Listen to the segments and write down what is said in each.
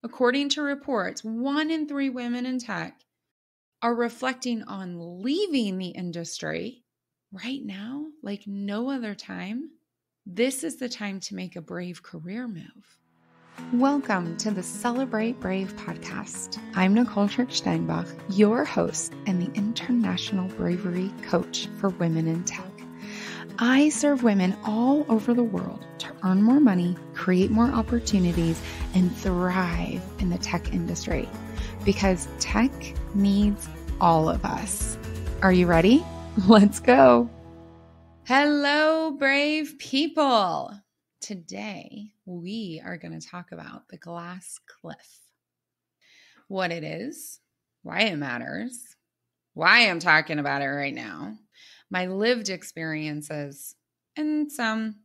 according to reports, 1 in 3 women in tech are reflecting on leaving the industry right now, like no other time. This is the time to make a brave career move. Welcome to the Celebrate Brave podcast. I'm Nicole Steinbach, your host and the International Bravery Coach for Women in Tech. I serve women all over the world to earn more money, create more opportunities, and thrive in the tech industry because tech needs all of us. Are you ready? Let's go. Hello, brave people. Today, we are going to talk about the glass cliff, what it is, why it matters, why I'm talking about it right now, my lived experiences, and some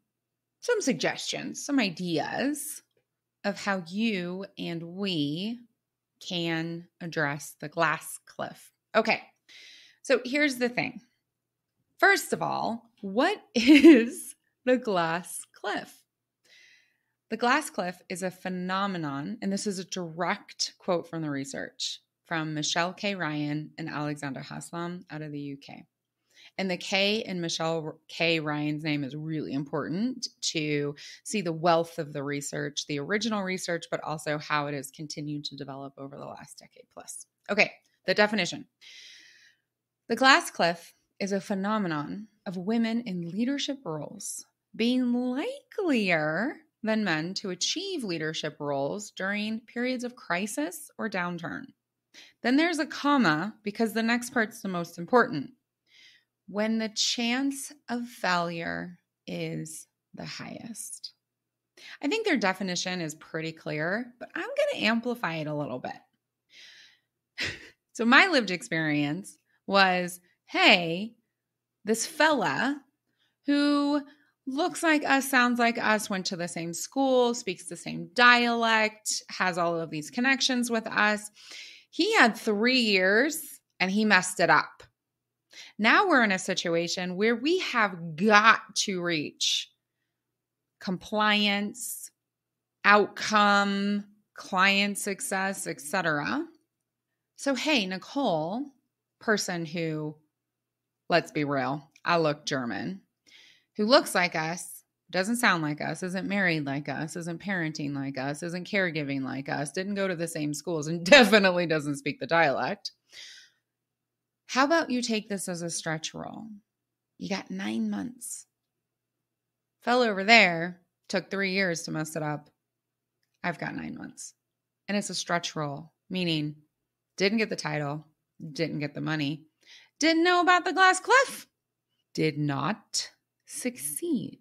suggestions, some ideas of how you and we can address the glass cliff. Okay, so here's the thing. First of all, what is the glass cliff? The glass cliff is a phenomenon, and this is a direct quote from the research from Michelle K. Ryan and Alexander Haslam out of the UK. And the K in Michelle K. Ryan's name is really important to see the wealth of the research, the original research, but also how it has continued to develop over the last decade plus. Okay, the definition. The glass cliff is a phenomenon of women in leadership roles being likelier than men to achieve leadership roles during periods of crisis or downturn. Then there's a comma because the next part's the most important. When the chance of failure is the highest. I think their definition is pretty clear, but I'm going to amplify it a little bit. So my lived experience was, hey, this fella who looks like us, sounds like us, went to the same school, speaks the same dialect, has all of these connections with us. He had 3 years and he messed it up. Now we're in a situation where we have got to reach compliance, outcome, client success, etc. So, hey, Nicole, person who, let's be real, I look German, who looks like us, doesn't sound like us, isn't married like us, isn't parenting like us, isn't caregiving like us, didn't go to the same schools, and definitely doesn't speak the dialect. How about you take this as a stretch role? You got 9 months. Fellow over there took 3 years to mess it up. I've got 9 months. And it's a stretch role, meaning didn't get the title, didn't get the money, didn't know about the glass cliff, did not succeed.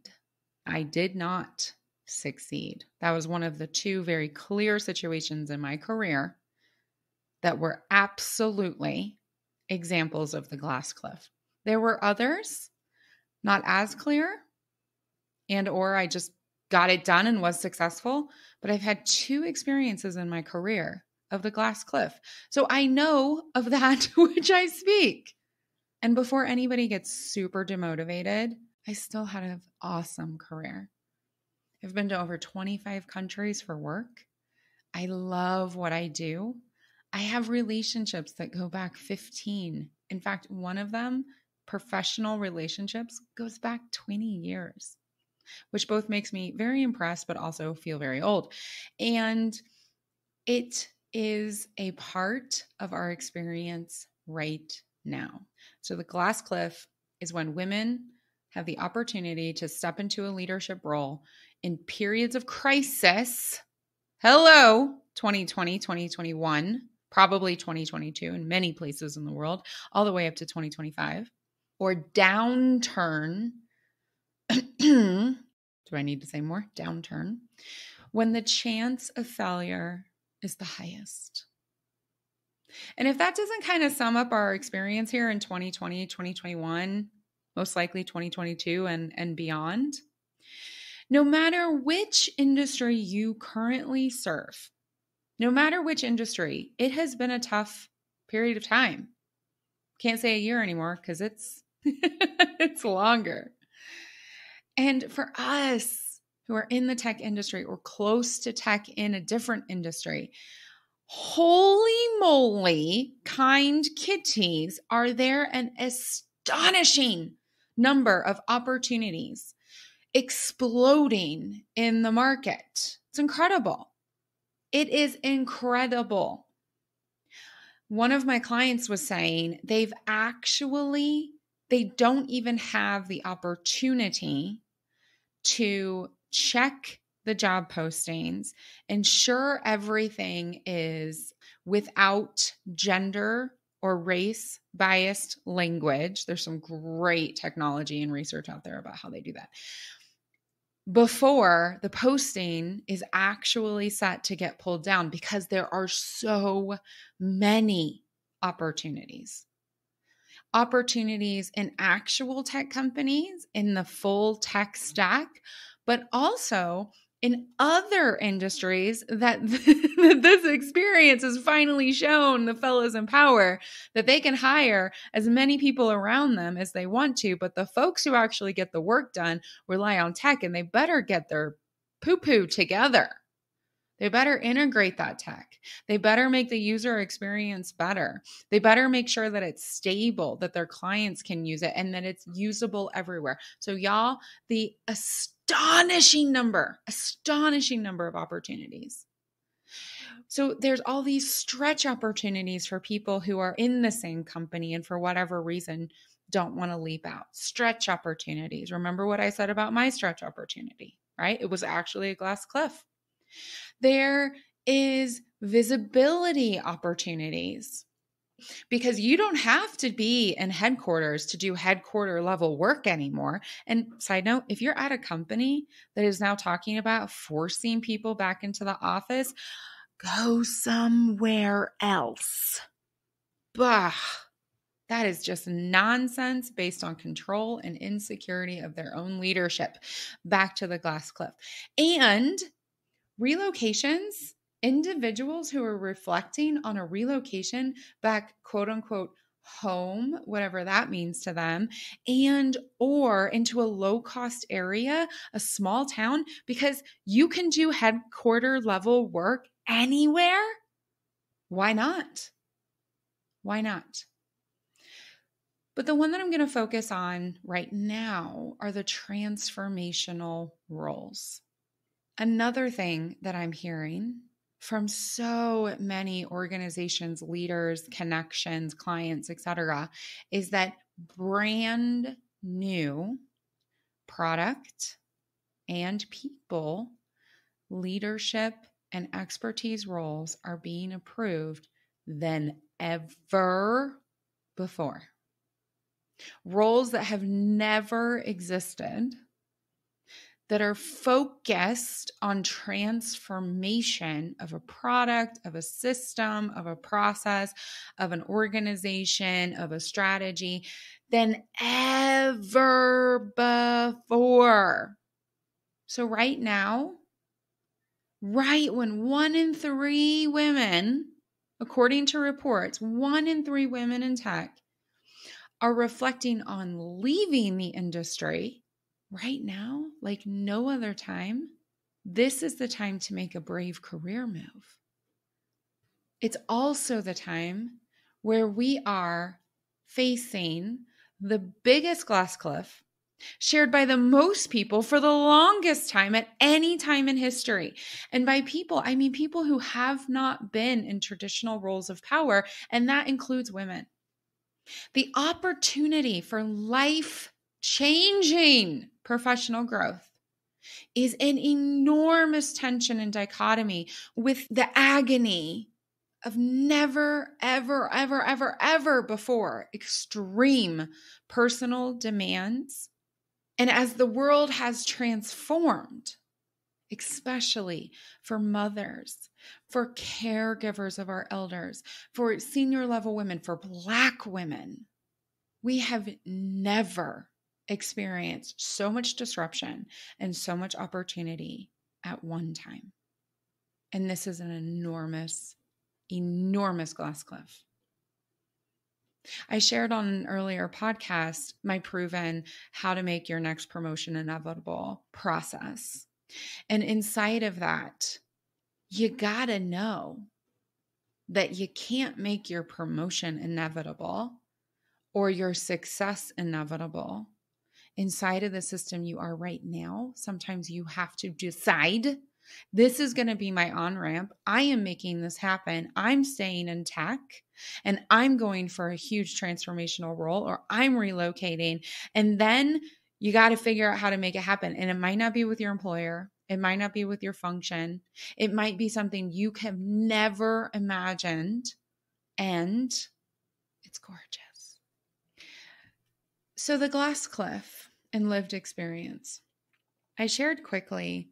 I did not succeed. That was one of the 2 very clear situations in my career that were absolutely examples of the glass cliff. There were others, not as clear, and or I just got it done and was successful, but I've had 2 experiences in my career of the glass cliff. So I know of that which I speak. And before anybody gets super demotivated, I still had an awesome career. I've been to over 25 countries for work. I love what I do. I have relationships that go back 15. In fact, one of them, professional relationships, goes back 20 years, which both makes me very impressed, but also feel very old. And it is a part of our experience right now. So the glass cliff is when women have the opportunity to step into a leadership role in periods of crisis. Hello, 2020, 2021. Probably 2022 in many places in the world, all the way up to 2025, or downturn. Do I need to say more? Downturn. When the chance of failure is the highest. And if that doesn't kind of sum up our experience here in 2020, 2021, most likely 2022 and beyond, no matter which industry you currently serve, no matter which industry, it has been a tough period of time. Can't say a year anymore because it's it's longer. And for us, who are in the tech industry or close to tech in a different industry. Holy moly, kind kitties, are there an astonishing number of opportunities exploding in the market. It's incredible. It is incredible. One of my clients was saying they don't even have the opportunity to check the job postings, ensure everything is without gender or race biased language. There's some great technology and research out there about how they do that, before the posting is actually set to get pulled down, because there are so many opportunities in actual tech companies, in the full tech stack, but also in other industries that this experience has finally shown the fellas in power that they can hire as many people around them as they want to, but the folks who actually get the work done rely on tech, and they better get their poo-poo together. They better integrate that tech. They better make the user experience better. They better make sure that it's stable, that their clients can use it, and that it's usable everywhere. So y'all, the astonishing number of opportunities. So there's all these stretch opportunities for people who are in the same company and for whatever reason don't want to leap out. Stretch opportunities. Remember what I said about my stretch opportunity, right? It was actually a glass cliff. There is visibility opportunities, because you don't have to be in headquarters to do headquarter level work anymore. And side note, if you're at a company that is now talking about forcing people back into the office, go somewhere else. Bah. That is just nonsense based on control and insecurity of their own leadership. Back to the glass cliff. And relocations, individuals who are reflecting on a relocation back, quote unquote, home, whatever that means to them, and or into a low-cost area, a small town, because you can do headquarter level work anywhere. Why not? Why not? But the one that I'm going to focus on right now are the transformational roles. Another thing that I'm hearing from so many organizations, leaders, connections, clients, etc., is that brand new product and people, leadership and expertise roles are being approved than ever before. Roles that have never existed, that are focused on transformation of a product, of a system, of a process, of an organization, of a strategy, than ever before. So right now, right when 1 in 3 women, according to reports, 1 in 3 women in tech are reflecting on leaving the industry, right now, like no other time, this is the time to make a brave career move. It's also the time where we are facing the biggest glass cliff shared by the most people for the longest time at any time in history. And by people, I mean people who have not been in traditional roles of power, and that includes women. The opportunity for life-changing professional growth is an enormous tension and dichotomy with the agony of never, ever, ever, ever, ever before extreme personal demands. And as the world has transformed, especially for mothers, for caregivers of our elders, for senior level women, for Black women, we have never experienced so much disruption and so much opportunity at one time. And this is an enormous, enormous glass cliff. I shared on an earlier podcast my proven how to make your next promotion inevitable process. And inside of that, you got to know that you can't make your promotion inevitable or your success inevitable. Inside of the system you are right now, sometimes you have to decide, this is going to be my on-ramp. I am making this happen. I'm staying in tech and I'm going for a huge transformational role, or I'm relocating. And then you got to figure out how to make it happen. And it might not be with your employer. It might not be with your function. It might be something you have never imagined. And it's gorgeous. So the glass cliff and lived experience. I shared quickly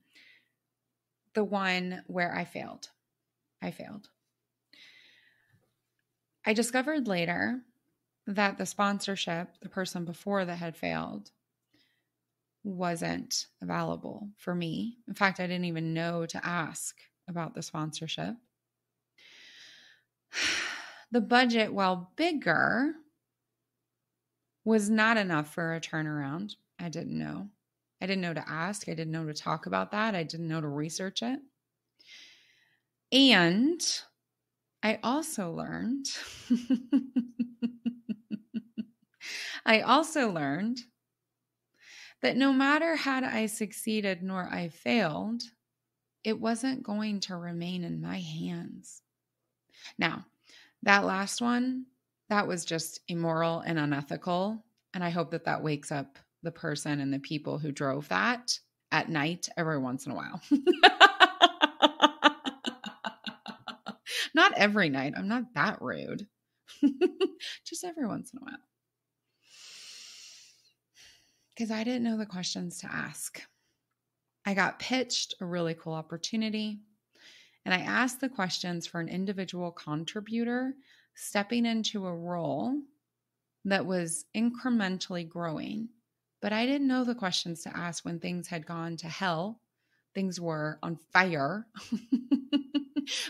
the one where I failed. I discovered later that the sponsorship, the person before that had failed, wasn't available for me. In fact, I didn't even know to ask about the sponsorship. The budget, while bigger, was not enough for a turnaround. I didn't know. I didn't know to ask. I didn't know to talk about that. I didn't know to research it. And I also learned, that no matter had I succeeded nor I failed, it wasn't going to remain in my hands. Now, that last one, that was just immoral and unethical. And I hope that that wakes up the person and the people who drove that at night every once in a while. Not every night. I'm not that rude. Just every once in a while. Because I didn't know the questions to ask. I got pitched a really cool opportunity, and I asked the questions for an individual contributor stepping into a role that was incrementally growing. But I didn't know the questions to ask when things had gone to hell. Things were on fire.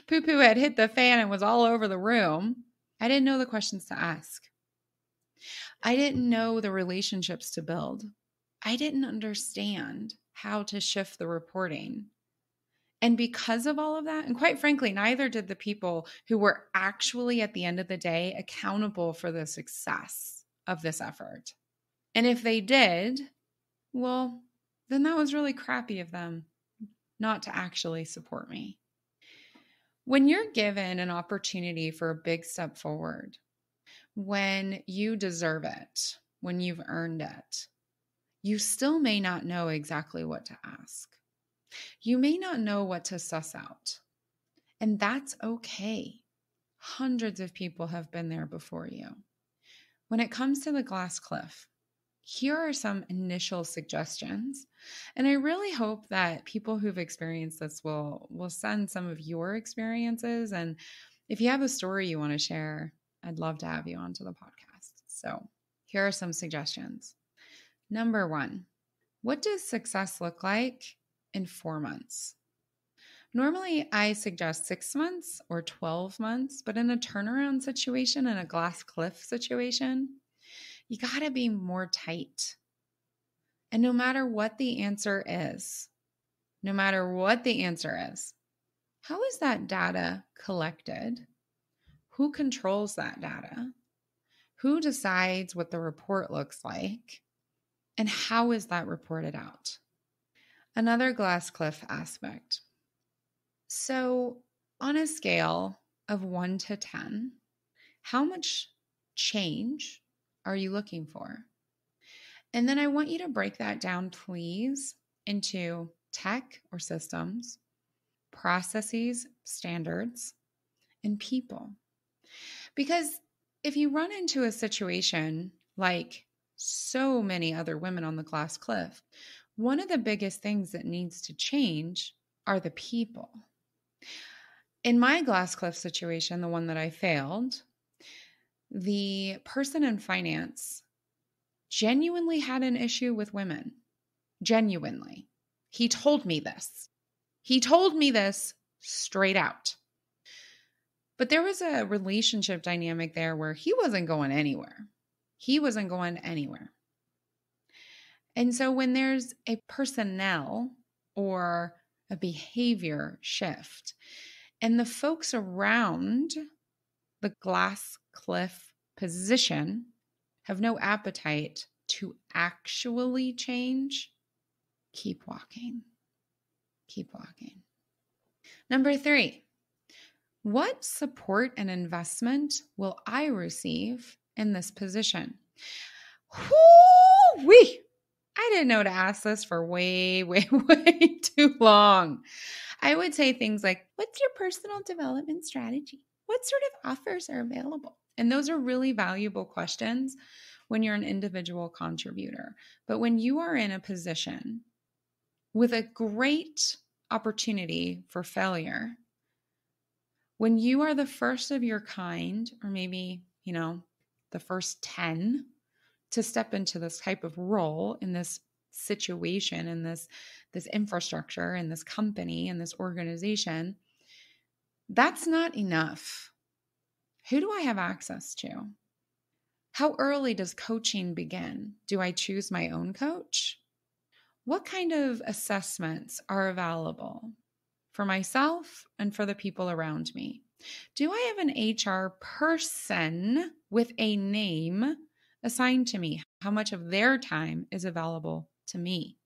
Poo-poo had hit the fan and was all over the room. I didn't know the questions to ask. I didn't know the relationships to build. I didn't understand how to shift the reporting. And because of all of that, and quite frankly, neither did the people who were actually at the end of the day accountable for the success of this effort. And if they did, well, then that was really crappy of them not to actually support me. When you're given an opportunity for a big step forward, when you deserve it, when you've earned it, you still may not know exactly what to ask. You may not know what to suss out, and that's okay. Hundreds of people have been there before you. When it comes to the glass cliff, here are some initial suggestions, and I really hope that people who've experienced this will send some of your experiences, and if you have a story you want to share, I'd love to have you onto the podcast. So here are some suggestions. Number 1, what does success look like in 4 months? Normally, I suggest 6 months or 12 months, but in a turnaround situation, in a glass cliff situation, you got to be more tight. And no matter what the answer is, how is that data collected? Who controls that data? Who decides what the report looks like? And how is that reported out? Another glass cliff aspect. So on a scale of 1 to 10, how much change are you looking for? And then I want you to break that down, please, into tech or systems, processes, standards, and people. Because if you run into a situation like so many other women on the glass cliff, one of the biggest things that needs to change are the people. In my glass cliff situation, the one that I failed, the person in finance genuinely had an issue with women. Genuinely. He told me this. He told me this straight out. But there was a relationship dynamic there where he wasn't going anywhere. And so when there's a personnel or a behavior shift. And the folks around the glass cliff position have no appetite to actually change. Keep walking. Keep walking. Number 3, what support and investment will I receive in this position? Whoo-wee! I didn't know to ask this for way, way, way too long. I would say things like, what's your personal development strategy? What sort of offers are available? And those are really valuable questions when you're an individual contributor. But when you are in a position with a great opportunity for failure, when you are the first of your kind, or maybe, the first 10 to step into this type of role in this situation, in this infrastructure, in this company, in this organization, that's not enough. Who do I have access to? How early does coaching begin? Do I choose my own coach? What kind of assessments are available for myself and for the people around me? Do I have an HR person with a name assigned to me? How much of their time is available to me?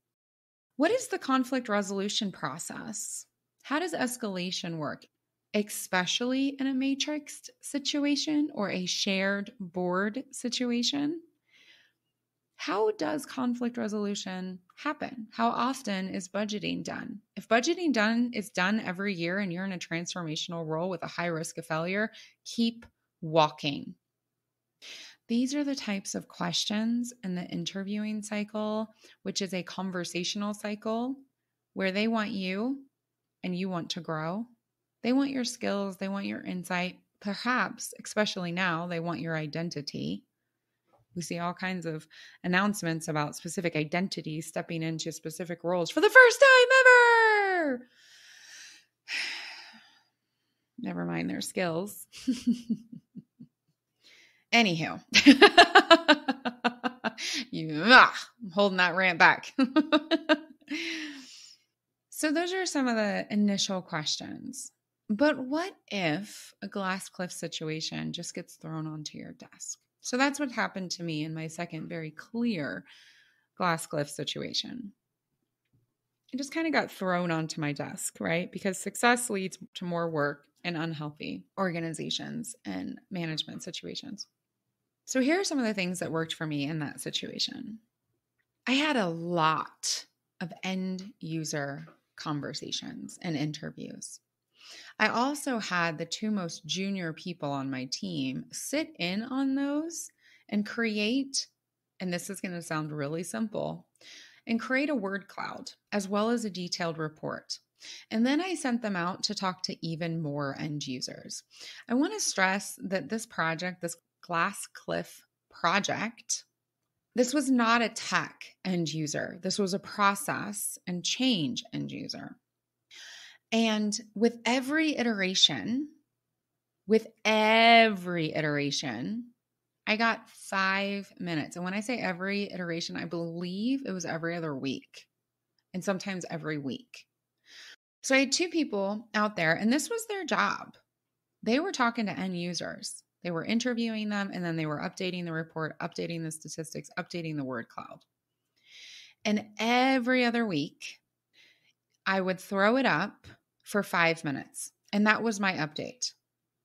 What is the conflict resolution process? How does escalation work, especially in a matrixed situation or a shared board situation? How does conflict resolution happen? How often is budgeting done? If budgeting is done every year and you're in a transformational role with a high risk of failure, keep walking. These are the types of questions in the interviewing cycle, which is a conversational cycle where they want you and you want to grow. They want your skills. They want your insight. Perhaps, especially now, they want your identity. We see all kinds of announcements about specific identities stepping into specific roles for the first time ever. Never mind their skills. Anywho, I'm holding that rant back. So those are some of the initial questions. But what if a glass cliff situation just gets thrown onto your desk? So that's what happened to me in my second very clear glass cliff situation. It just kind of got thrown onto my desk, right? Because success leads to more work in unhealthy organizations and management situations. So here are some of the things that worked for me in that situation. I had a lot of end user conversations and interviews. I also had the 2 most junior people on my team sit in on those and create, and this is going to sound really simple, and create a word cloud as well as a detailed report. And then I sent them out to talk to even more end users. I want to stress that this project, this Glass Cliff project, this was not a tech end user. This was a process and change end user. And with every iteration, I got 5 minutes. And when I say every iteration, I believe it was every other week and sometimes every week. So I had 2 people out there, and this was their job. They were talking to end users. They were interviewing them, and then they were updating the report, updating the statistics, updating the word cloud. And every other week, I would throw it up for 5 minutes. And that was my update.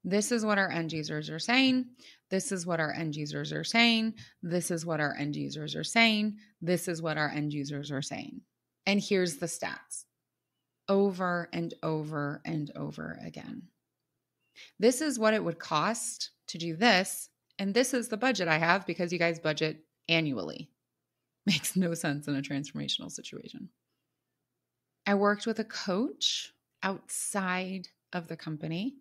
This is what our end users are saying. This is what our end users are saying. This is what our end users are saying. This is what our end users are saying. And here's the stats. Over and over and over again. This is what it would cost to do this. And this is the budget I have because you guys budget annually. Makes no sense in a transformational situation. I worked with a coach outside of the company,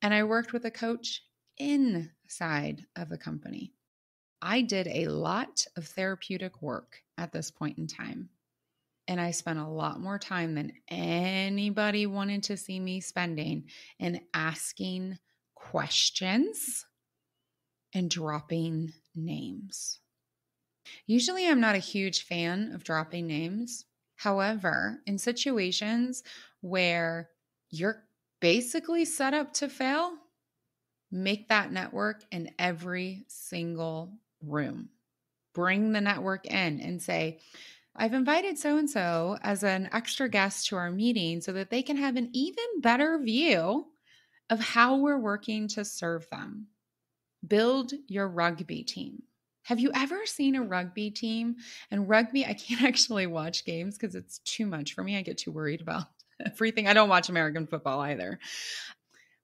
and I worked with a coach inside of the company. I did a lot of therapeutic work at this point in time, and I spent a lot more time than anybody wanted to see me spending in asking questions and dropping names. Usually I'm not a huge fan of dropping names. However, in situations where you're basically set up to fail, make that network in every single room. Bring the network in and say, I've invited so-and-so as an extra guest to our meeting so that they can have an even better view of how we're working to serve them. Build your rugby team. Have you ever seen a rugby team? And rugby, I can't actually watch games because it's too much for me. I get too worried about everything. I don't watch American football either.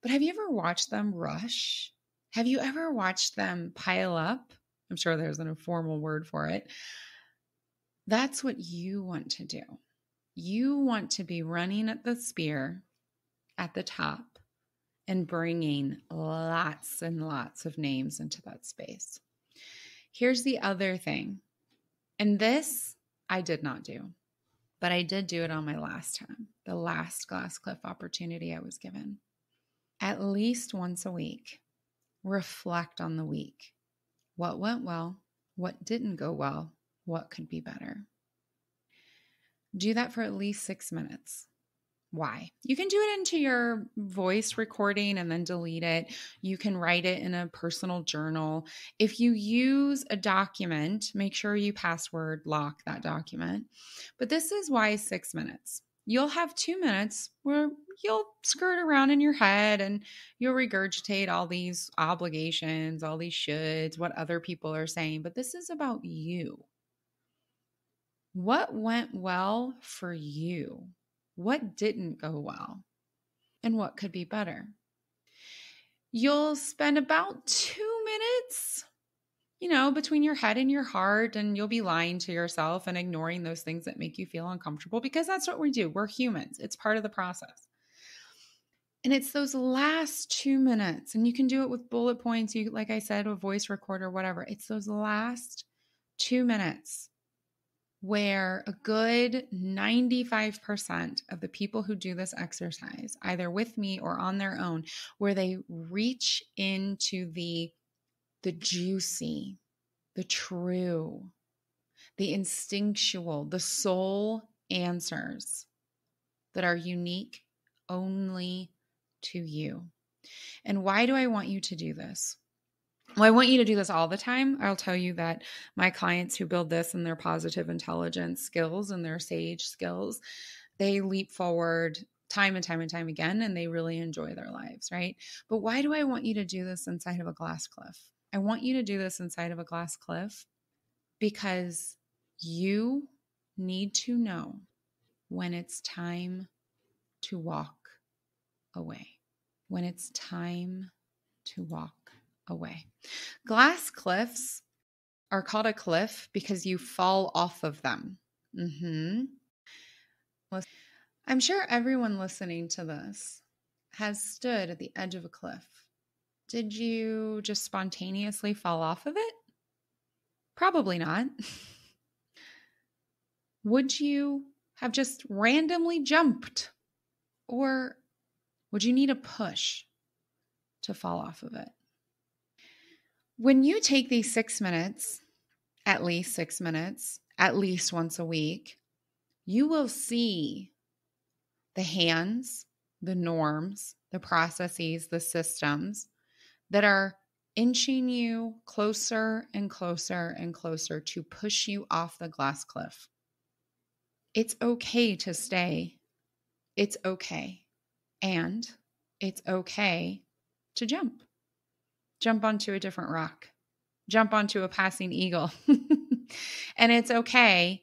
But have you ever watched them rush? Have you ever watched them pile up? I'm sure there's an informal word for it. That's what you want to do. You want to be running at the spear at the top and bringing lots and lots of names into that space. Here's the other thing. And this I did not do, but I did do it on my last time, the last Glass Cliff opportunity I was given. At least once a week, reflect on the week. What went well? What didn't go well? What could be better? Do that for at least 6 minutes. Why? You can do it into your voice recording and then delete it. You can write it in a personal journal. If you use a document, make sure you password lock that document. But this is why 6 minutes. You'll have 2 minutes where you'll skirt around in your head and you'll regurgitate all these obligations, all these shoulds, what other people are saying. But this is about you. What went well for you? What didn't go well? And what could be better? You'll spend about 2 minutes, between your head and your heart, and you'll be lying to yourself and ignoring those things that make you feel uncomfortable because that's what we do. We're humans. It's part of the process. And it's those last 2 minutes, and you can do it with bullet points, like I said, a voice recorder, whatever. It's those last 2 minutes where a good 95% of the people who do this exercise, either with me or on their own, where they reach into the juicy, the true, the instinctual, the soul answers that are unique only to you. And why do I want you to do this? Well, I want you to do this all the time. I'll tell you that my clients who build this and their positive intelligence skills and their SAGE skills, they leap forward time and time and time again, and they really enjoy their lives, right? But why do I want you to do this inside of a glass cliff? I want you to do this inside of a glass cliff because you need to know when it's time to walk away. When it's time to walk away. Glass cliffs are called a cliff because you fall off of them. I'm sure everyone listening to this has stood at the edge of a cliff. Did you just spontaneously fall off of it? Probably not. Would you have just randomly jumped? Or would you need a push to fall off of it? When you take these 6 minutes, at least 6 minutes, at least once a week, you will see the hands, the norms, the processes, the systems that are inching you closer and closer and closer to push you off the glass cliff. It's okay to stay. It's okay. And it's okay to jump. Jump onto a different rock. Jump onto a passing eagle. And it's okay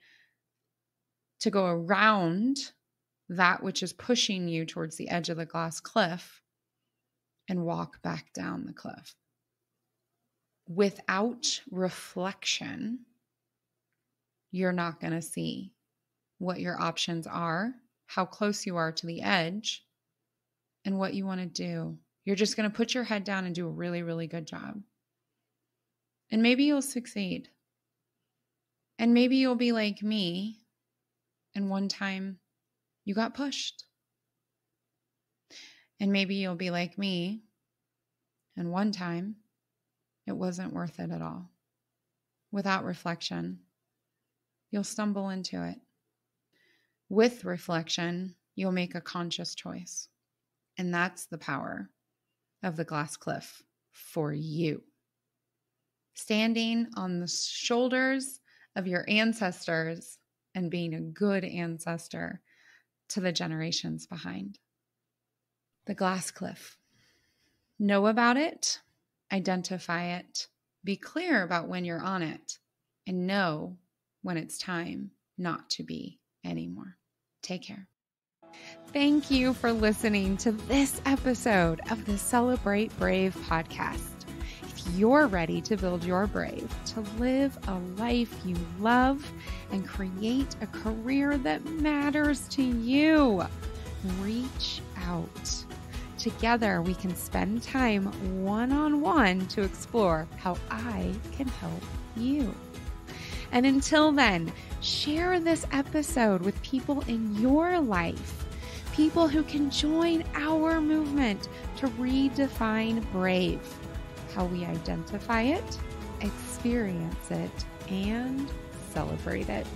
to go around that which is pushing you towards the edge of the glass cliff and walk back down the cliff. Without reflection, you're not going to see what your options are, how close you are to the edge, and what you want to do. You're just going to put your head down and do a really, really good job. And maybe you'll succeed. And maybe you'll be like me, and one time you got pushed. And maybe you'll be like me, and one time it wasn't worth it at all. Without reflection, you'll stumble into it. With reflection, you'll make a conscious choice. And that's the power of the glass cliff for you. Standing on the shoulders of your ancestors and being a good ancestor to the generations behind. The glass cliff. Know about it, identify it, be clear about when you're on it, and know when it's time not to be anymore. Take care. Thank you for listening to this episode of the Celebrate Brave podcast. If you're ready to build your brave, to live a life you love, and create a career that matters to you, reach out. Together, we can spend time one-on-one to explore how I can help you. And until then, share this episode with people in your life, people who can join our movement to redefine brave, how we identify it, experience it, and celebrate it.